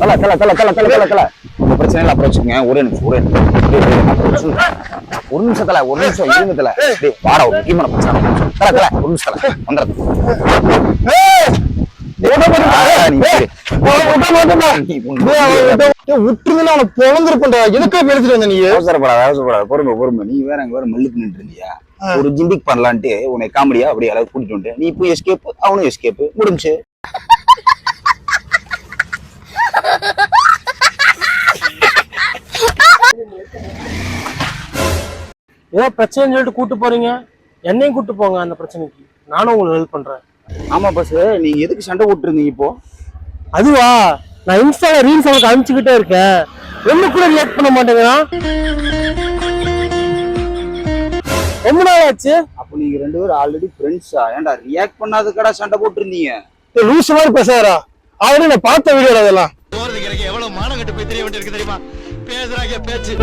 இந்த பிரச்சனை அப்புறம் வச்சுக்கோங்க. ஒரே நிமிஷம் ஒரு நிமிஷம் தல இருங்க தல. வாடா ஒரு முக்கியமான பிரச்சனை. தல ஒரு நிமிஷம் தல வந்துடுறது. பொறுமை நீ வேற அங்க வேற மல்லுக்கு நின்று இருந்தியா? ஒரு ஜிண்டிக் பண்ணலான்ட்டு உன்னை காமெடியா அப்படியே அளவு கூட்டிட்டு வந்து நீ போய் எஸ்கேப், அவனும் எஸ்கேப் முடிஞ்சு. ஏதோ பிரச்சனைன்னு சொல்லிட்டு கூட்டு போறீங்க, என்னையும் கூட்டு போங்க அந்த பிரச்சனைக்கு, நானும் உங்களுக்கு ஹெல்ப் பண்றேன். ஆமா பஸ், நீங்க எதுக்கு சண்டை போட்டுருந்தீங்க இப்போ? அதுவா, நான் இன்ஸ்டால ரீல்ஸ் அவனுக்கு அனுப்பிச்சுக்கிட்டே இருக்கேன், ஒண்ணு கூட ரியாக்ட் பண்ண மாட்டேங்கிறான். ரொம்ப நாள் ஆச்சு. அப்ப நீங்க ரெண்டு பேரும் ஆல்ரெடி ஃப்ரெண்ட்ஸா? ஏன்டா ரியாக்ட் பண்ணாதக்கடா சண்டை போட்டுருந்தீங்க? லூஸ் மாதிரி பேசாரா? ஆல்ரெடி நான் பார்த்த வீடியோல அதெல்லாம். எவ்வளவு மானம் கட்டு போய் தெரிய வேண்டியிருக்கு தெரியுமா? பேசுறாங்க பேச்சு.